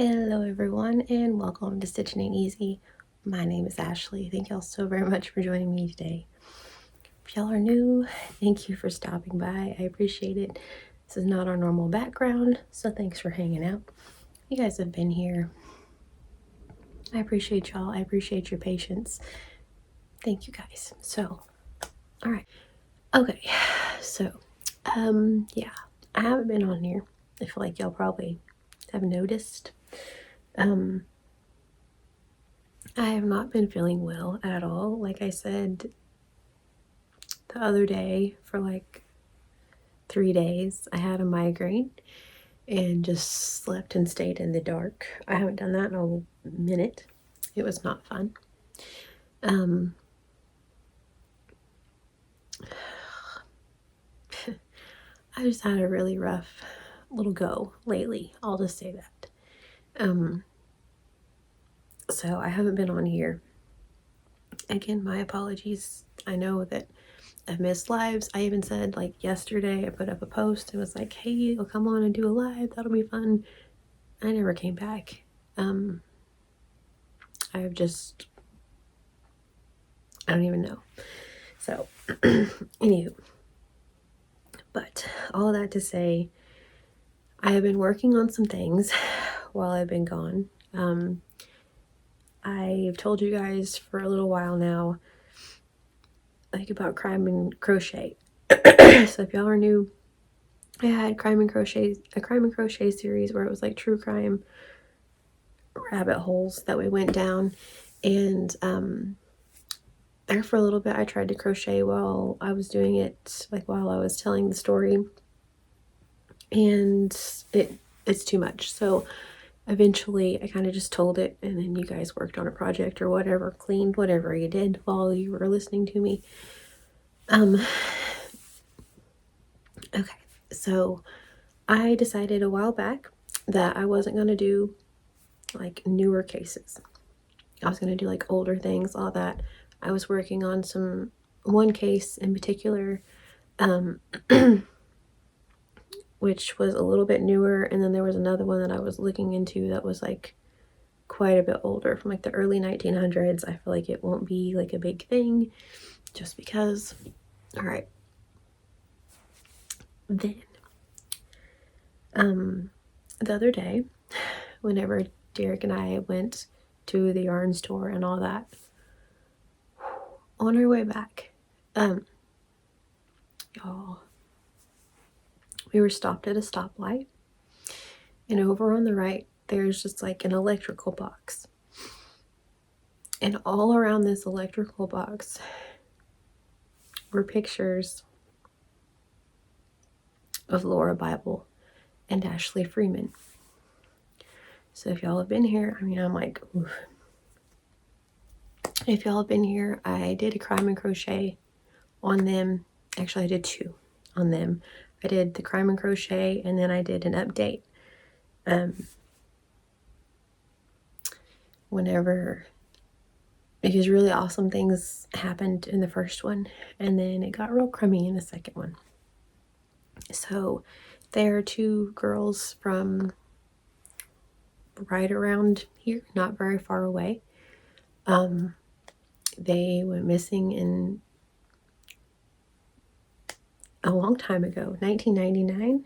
Hello everyone and welcome to Stitching Ain't Easy. My name is Ashley. Thank y'all so very much for joining me today. If y'all are new, thank you for stopping by. I appreciate it. This is not our normal background, so thanks for hanging out. You guys have been here. I appreciate y'all. I appreciate your patience. Thank you guys. So, all right. Okay. So, yeah, I haven't been on here. I feel like y'all probably have noticed. I have not been feeling well at all. Like I said the other day, for like 3 days, I had a migraine and just slept and stayed in the dark. I haven't done that in a minute. It was not fun. I just had a really rough little go lately. I'll just say that. So I haven't been on here. Again, my apologies. I know that I've missed lives. I even said, like, yesterday I put up a post and was like, hey, I'll come on and do a live. That'll be fun. I never came back. I've just, I don't even know. So, anywho. But all that to say, I have been working on some things while I've been gone. I've told you guys for a little while now, like, about crime and crochet. So if y'all are new, I had a crime and crochet series where it was like true crime rabbit holes that we went down. And there for a little bit I tried to crochet while I was doing it, like while I was telling the story, and it's too much. So eventually I kind of just told it, and then you guys worked on a project or whatever, cleaned, whatever you did while you were listening to me. Okay, so I decided a while back that I wasn't going to do like newer cases. I was going to do like older things, all that. I was working on one case in particular, which was a little bit newer, and then there was another one that I was looking into that was like quite a bit older, from like the early 1900s. I feel like it won't be like a big thing just because. All right. Then the other day, whenever Derek and I went to the yarn store and all that, on our way back, y'all, we were stopped at a stoplight, and over on the right there's just like an electrical box, and all around this electrical box were pictures of Laura Bible and Ashley Freeman. So if y'all have been here, I mean, I'm like, oof. If y'all have been here, I did a crime and crochet on them. Actually, I did 2 on them. I did the crime and crochet, and then I did an update. Because really awesome things happened in the first one, and then it got real crummy in the second one. So there are 2 girls from right around here, not very far away. They went missing in a long time ago, 1999.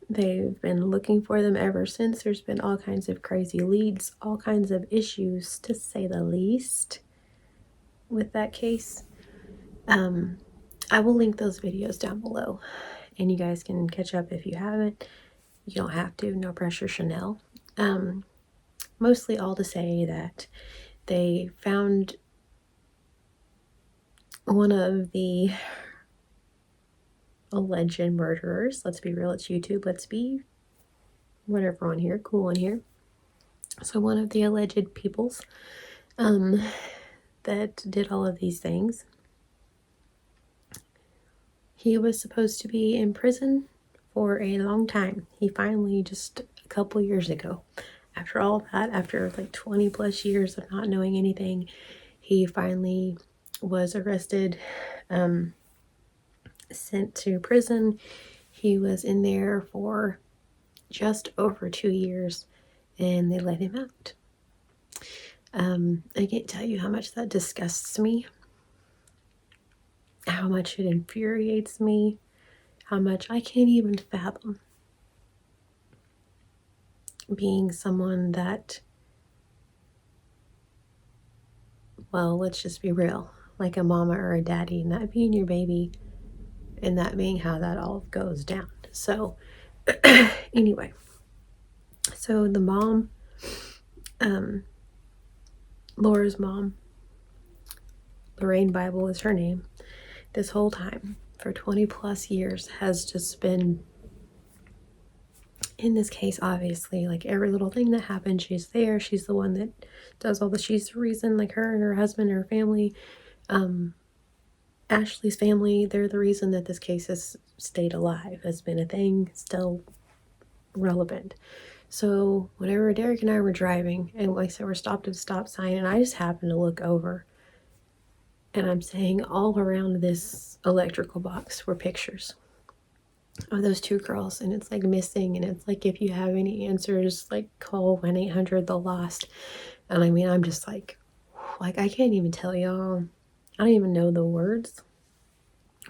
They've been looking for them ever since. There's been all kinds of crazy leads, all kinds of issues, to say the least, with that case. I will link those videos down below, and you guys can catch up if you haven't. You don't have to, no pressure, Chanel. Mostly all to say that they found one of the alleged murderers. Let's be real, it's YouTube. Let's be whatever on here, cool on here. So one of the alleged peoples that did all of these things, he was supposed to be in prison for a long time. He finally, just a couple years ago, after all that, after like 20 plus years of not knowing anything, he finally was arrested, sent to prison. He was in there for just over 2 years and they let him out. I can't tell you how much that disgusts me, how much it infuriates me, how much I can't even fathom being someone that, well, let's just be real, like a mama or a daddy, and that being your baby, and that being how that all goes down. So, anyway, so the mom, Laura's mom, Lorraine Bible is her name, this whole time, for 20 plus years, has just been, in this case, obviously, like every little thing that happens, she's there. She's the one that does all the, she's the reason, like her and her husband, her family, Ashley's family, they're the reason that this case has stayed alive, has been a thing, still relevant. So whenever Derek and I were driving, and like I said, we're stopped at a stop sign, and I just happened to look over, and I'm saying all around this electrical box were pictures of those two girls, and it's like missing, and it's like, if you have any answers, like call 1-800 the lost. And I mean, I'm just like I can't even tell y'all, I don't even know the words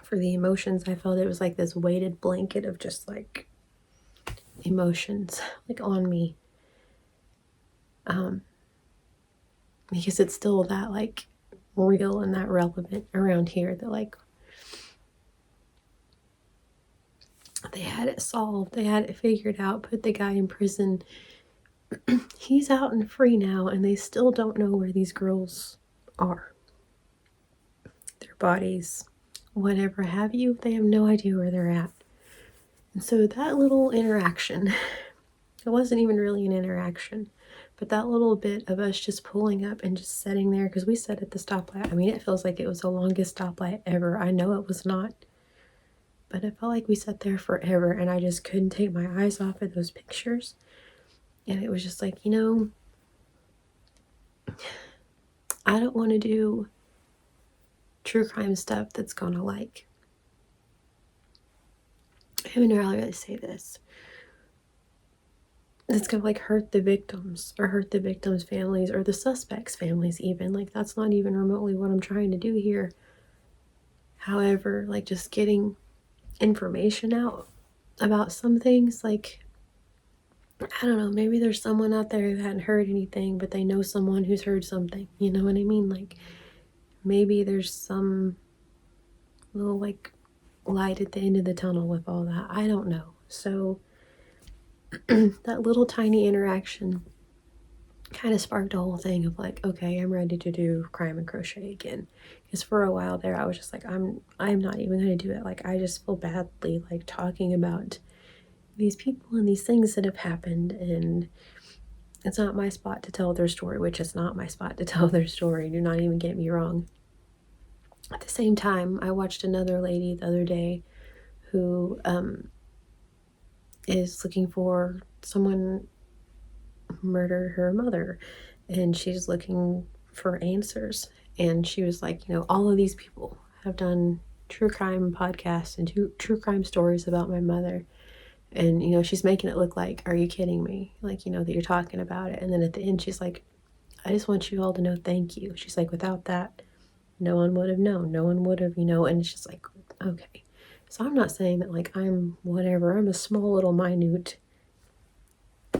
for the emotions I felt. It was like this weighted blanket of just like emotions like on me, because it's still that like real and that relevant around here, that like they had it solved, they had it figured out, put the guy in prison, he's out and free now, and they still don't know where these girls are, their bodies, whatever have you. They have no idea where they're at. And so that little interaction, it wasn't even really an interaction, but that little bit of us just pulling up and just sitting there, because we sat at the stoplight. I mean, it feels like it was the longest stoplight ever. I know it was not, but it felt like we sat there forever, and I just couldn't take my eyes off of those pictures. And it was just like, I don't want to do true crime stuff that's gonna like, I don't know how to really say this, that's gonna like hurt the victims, or hurt the victims' families, or the suspects' families even. Like, that's not even remotely what I'm trying to do here. However, like, just getting information out about some things, like, I don't know, maybe there's someone out there who hadn't heard anything, but they know someone who's heard something, you know what I mean? Like, maybe there's some little like light at the end of the tunnel with all that. I don't know. So that little tiny interaction kind of sparked a whole thing of like, okay, I'm ready to do crime and crochet again. Because for a while there, I was just like, I'm not even going to do it. Like, I just feel badly like talking about these people and these things that have happened, and it's not my spot to tell their story, which is not my spot to tell their story. Do not even get me wrong. At the same time, I watched another lady the other day who is looking for someone who murdered her mother, and she's looking for answers. And she was like, all of these people have done true crime podcasts and true crime stories about my mother. And, she's making it look like, are you kidding me? Like, that you're talking about it. And then at the end, she's like, I just want you all to know thank you. She's like, without that, no one would have known. No one would have, and it's just like, okay. So I'm not saying that like I'm whatever. I'm a small little minute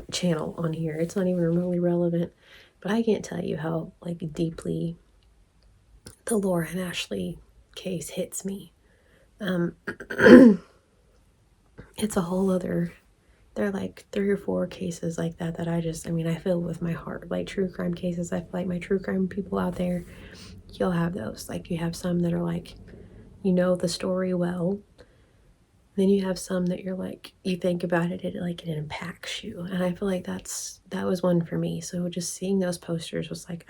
channel on here. It's not even remotely relevant. But I can't tell you how like deeply the Laura and Ashley case hits me. It's a whole other, there are like 3 or 4 cases like that I feel with my heart. Like true crime cases, I feel like my true crime people out there, you'll have those. Like, you have some that are like, the story well. Then you have some that you're like, you think about it, it impacts you. And I feel like that was one for me. So just seeing those posters was like,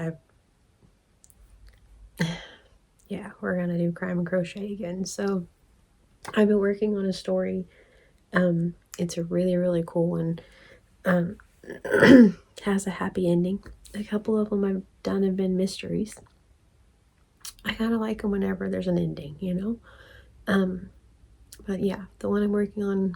yeah, we're gonna do crime and crochet again. So I've been working on a story. It's a really, really cool one. Has a happy ending. A couple of them I've done have been mysteries. I kind of like them whenever there's an ending, But yeah, the one I'm working on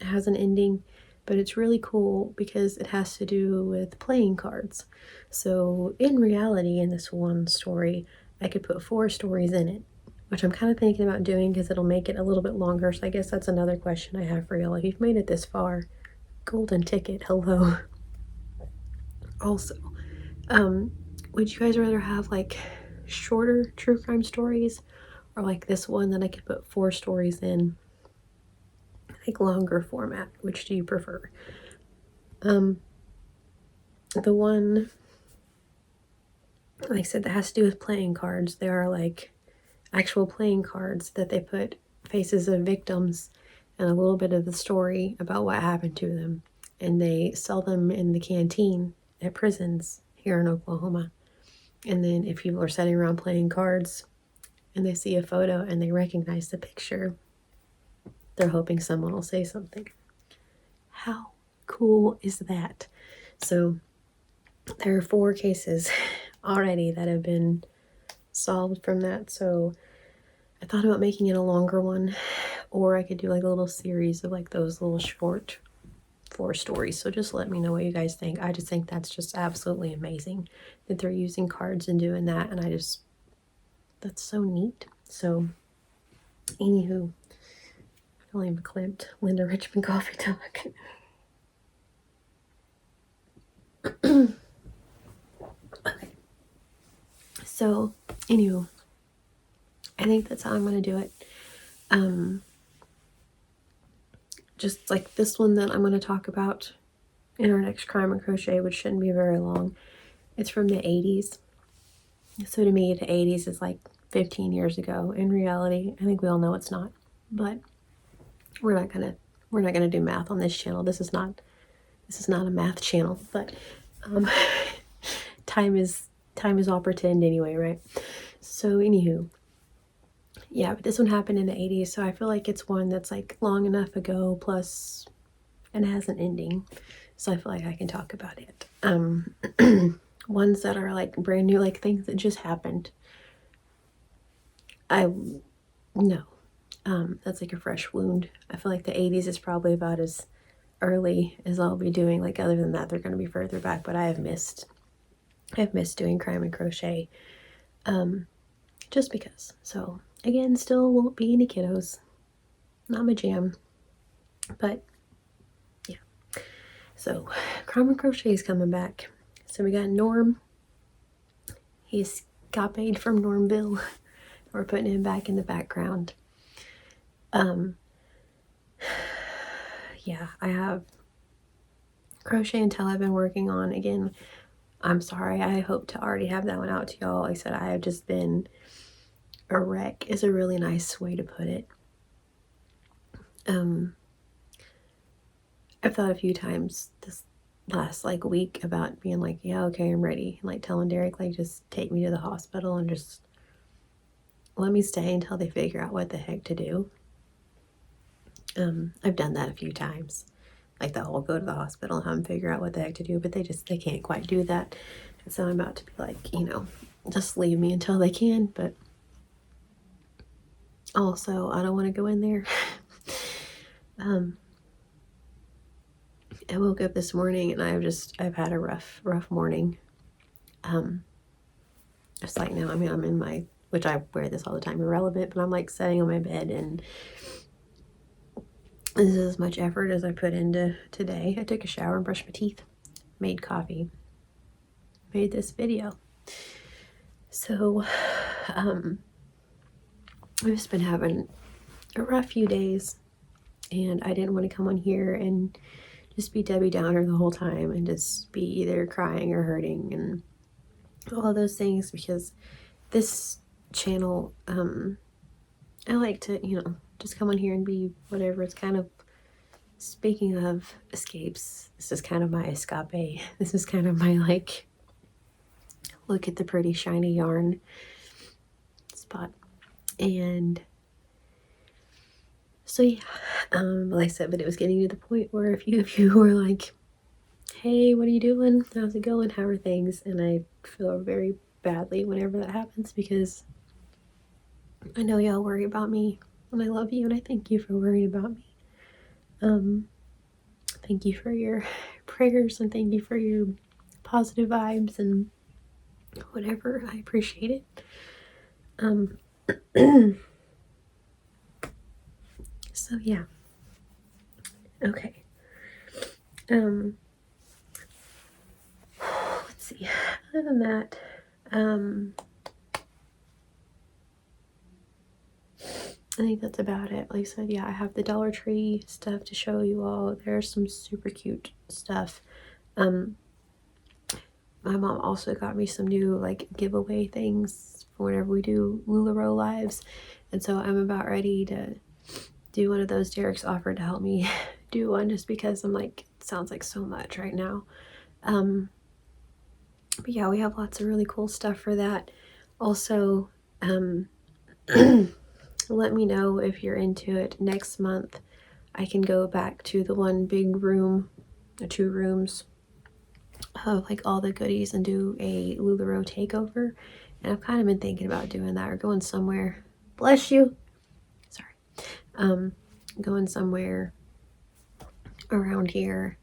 has an ending, but it's really cool because it has to do with playing cards. So in reality, in this one story, I could put 4 stories in it, which I'm kind of thinking about doing because it'll make it a little bit longer. So I guess that's another question I have for y'all. If you've made it this far, golden ticket, hello. Also, would you guys rather have like shorter true crime stories, or like this one that I could put 4 stories in, like longer format? Which do you prefer? The one, like I said, that has to do with playing cards. There are like actual playing cards that they put faces of victims and a little bit of the story about what happened to them. And they sell them in the canteen at prisons here in Oklahoma. And then if people are sitting around playing cards and they see a photo and they recognize the picture, they're hoping someone will say something. How cool is that? So there are 4 cases already that have been solved from that. So I thought about making it a longer one, or I could do like a little series of like those little short 4 stories. So just let me know what you guys think. I just think that's just absolutely amazing that they're using cards and doing that, and that's so neat. So anywho, feeling verklempt. Linda Richmond coffee talk. Okay. So anywho, I think that's how I'm gonna do it. Just like this one that I'm going to talk about in our next Crime and Crochet, which shouldn't be very long. It's from the 80s. So to me, the 80s is like 15 years ago. In reality, I think we all know it's not. But we're not gonna do math on this channel. This is not a math channel. But time is all pretend anyway, right? So anywho, yeah, but this one happened in the 80s, so I feel like it's one that's like long enough ago, plus, and it has an ending, so I feel like I can talk about it. Ones that are like brand new, like things that just happened, no, that's like a fresh wound. I feel like the 80s is probably about as early as I'll be doing. Like other than that, they're going to be further back, but I've missed doing Crime and Crochet, just because. So again, still won't be any kiddos, not my jam, but yeah. So Crime and Crochet is coming back. So we got Norm. He's copied from Normville. We're putting him back in the background. Yeah, I have Crochet Until I've been working on. Again, I'm sorry, I hope to already have that one out to y'all. Like I said, I have just been a wreck is a really nice way to put it. I've thought a few times this last like week about being like, yeah, okay, I'm ready. And like telling Derek, like, just take me to the hospital and just let me stay until they figure out what the heck to do. I've done that a few times. Like the whole go to the hospital and have them figure out what the heck to do, but they can't quite do that. And so I'm about to be like, just leave me until they can, but also I don't want to go in there. I woke up this morning and I've had a rough morning. It's like now, I'm in my, which I wear this all the time, irrelevant, but I'm like sitting on my bed and this is as much effort as I put into today. I took a shower and brushed my teeth, made coffee, made this video. So, I've just been having a rough few days and I didn't want to come on here and just be Debbie Downer the whole time and just be either crying or hurting and all of those things, because this channel, I like to, just come on here and be whatever. It's kind of, speaking of escapes, this is kind of my escape. This is kind of my, like, look at the pretty shiny yarn spot. And so yeah, like I said, but it was getting to the point where a few of you were like, hey, what are you doing? How's it going? How are things? And I feel very badly whenever that happens, because I know y'all worry about me And I love you, and I thank you for worrying about me. Thank you for your prayers, and thank you for your positive vibes and whatever. I appreciate it. So yeah. Okay. Let's see. Other than that, I think that's about it. Like I said, yeah, I have the Dollar Tree stuff to show you all. There's some super cute stuff. My mom also got me some new like giveaway things for whenever we do LuLaRoe lives, and so I'm about ready to do one of those. Derek's offered to help me do one just because I'm like, it sounds like so much right now. But yeah, we have lots of really cool stuff for that. Also, let me know if you're into it. Next month, I can go back to the one big room, the 2 rooms of like all the goodies and do a LuLaRoe takeover. And I've kind of been thinking about doing that or going somewhere. Bless you. Sorry. Going somewhere around here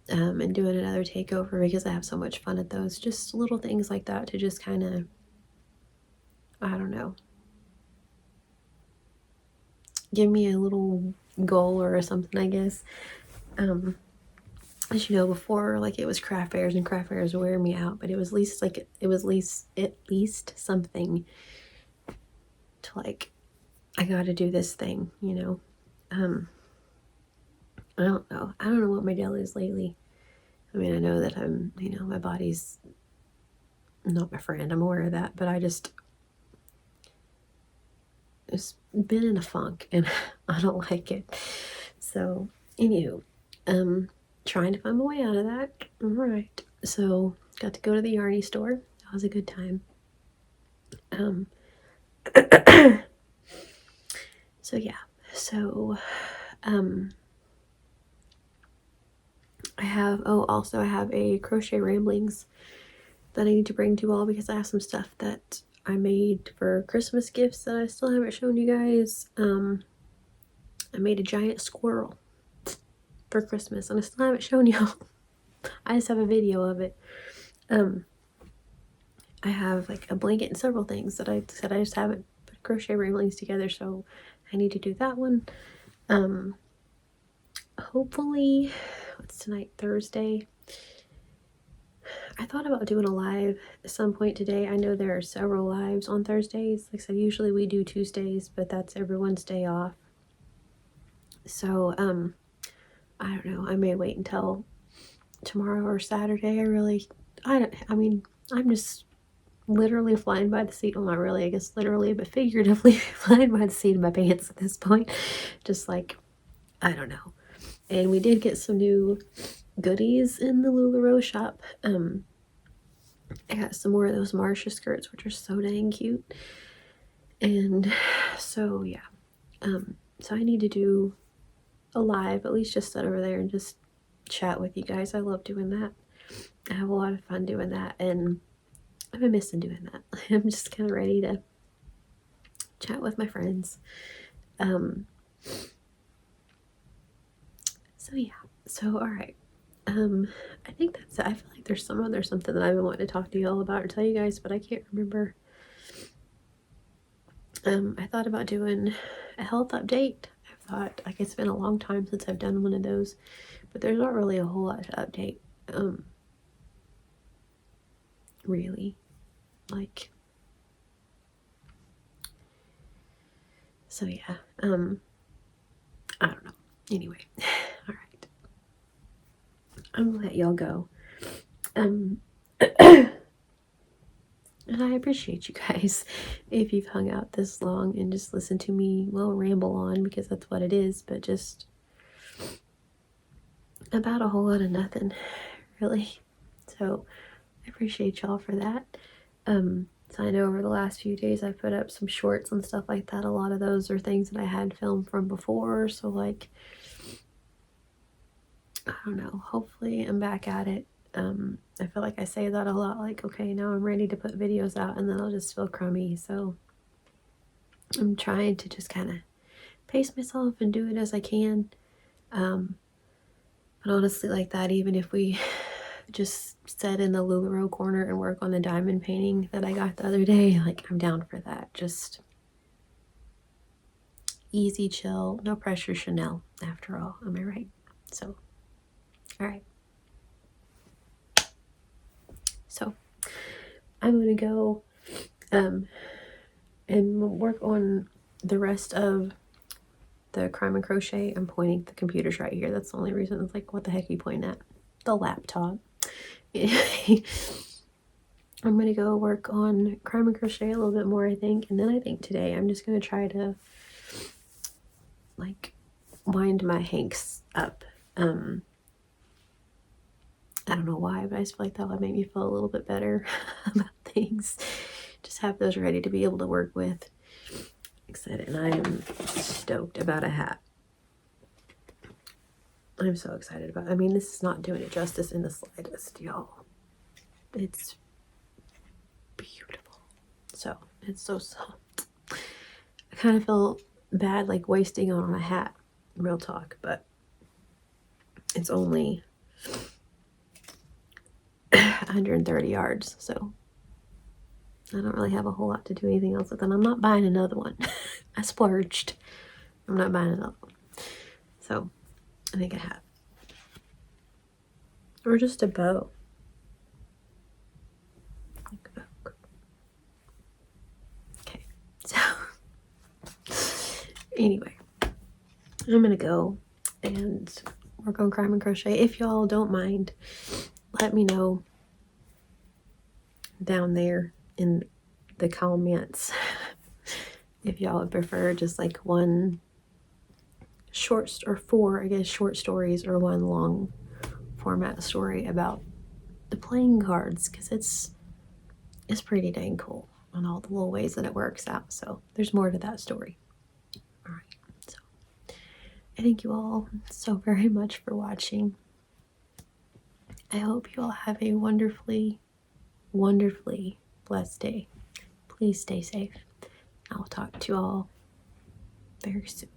and doing another takeover because I have so much fun at those. Just little things like that to just kind of, I don't know, give me a little goal or something, I guess. As you know, before, like, it was craft fairs, and craft fairs wear me out, but it was at least something to, like, I gotta do this thing, you know. I don't know what my deal is lately. I mean, I know that my body's not my friend, I'm aware of that, but it's been in a funk and I don't like it. So anywho, trying to find my way out of that. All right, so got to go to the Yarny store. That was a good time. So yeah, so I have a crochet ramblings that I need to bring to you all because I have some stuff that I made for Christmas gifts that I still haven't shown you guys. I made a giant squirrel for Christmas and I still haven't shown y'all. I just have a video of it. I have like a blanket and several things that I said I just haven't put crochet ramblings together, so I need to do that one. Hopefully, what's tonight? Thursday. I thought about doing a live at some point today. I know there are several lives on Thursdays. Like I said, usually we do Tuesdays, but that's everyone's day off. So, I don't know. I may wait until tomorrow or Saturday. I'm just literally flying by the seat. Well, not really, I guess literally, but figuratively flying by the seat of my pants at this point. Just like, I don't know. And we did get some new goodies in the LuLaRoe shop. I got some more of those Marcia skirts, which are so dang cute. And so, yeah. So I need to do a live, at least just sit over there and just chat with you guys. I love doing that. I have a lot of fun doing that, and I've been missing doing that. I'm just kind of ready to chat with my friends. So yeah. So all right. I think that's it. I feel like there's something that I've been wanting to talk to you all about or tell you guys, but I can't remember. I thought about doing a health update. I thought, like, it's been a long time since I've done one of those, but there's not really a whole lot to update. Really, like, so yeah. I don't know. Anyway, all right. I'm gonna let y'all go. And I appreciate you guys if you've hung out this long and just listened to me, well, ramble on, because that's what it is, but just about a whole lot of nothing, really. So I appreciate y'all for that. So I know over the last few days I've put up some shorts and stuff like that. A lot of those are things that I had filmed from before, so like, I don't know, hopefully I'm back at it. I feel like I say that a lot, like, okay, now I'm ready to put videos out, and then I'll just feel crummy. So I'm trying to just kind of pace myself and do it as I can. But honestly, like that, even if we just sit in the LuLaRoe corner and work on the diamond painting that I got the other day, like I'm down for that. Just easy, chill, no pressure Chanel, after all. Am I right? So, all right. So, I'm going to go and work on the rest of the Crime and Crochet. I'm pointing, the computer's right here. That's the only reason. It's like, what the heck are you pointing at? The laptop. I'm going to go work on Crime and Crochet a little bit more, I think. And then I think today I'm just going to try to, like, wind my hanks up. I don't know why, but I just feel like that would make me feel a little bit better about things. Just have those ready to be able to work with. Excited. And I am stoked about a hat. I'm so excited about it. I mean, this is not doing it justice in the slightest, y'all. It's beautiful. So, it's so soft. I kind of feel bad, like, wasting on a hat. Real talk. But it's only 130 yards. So, I don't really have a whole lot to do anything else with. And I'm not buying another one. I splurged. I'm not buying another one. So, I think a hat. Or just a bow. Okay. So, anyway. I'm going to go and work on Crime and Crochet. If y'all don't mind, let me know down there in the comments if y'all would prefer just like one short or 4, I guess, short stories or one long format story about the playing cards, because it's pretty dang cool on all the little ways that it works out. So there's more to that story. All right, so I thank you all so very much for watching. I hope you all have a wonderfully, wonderfully blessed day. Please stay safe. I will talk to you all very soon.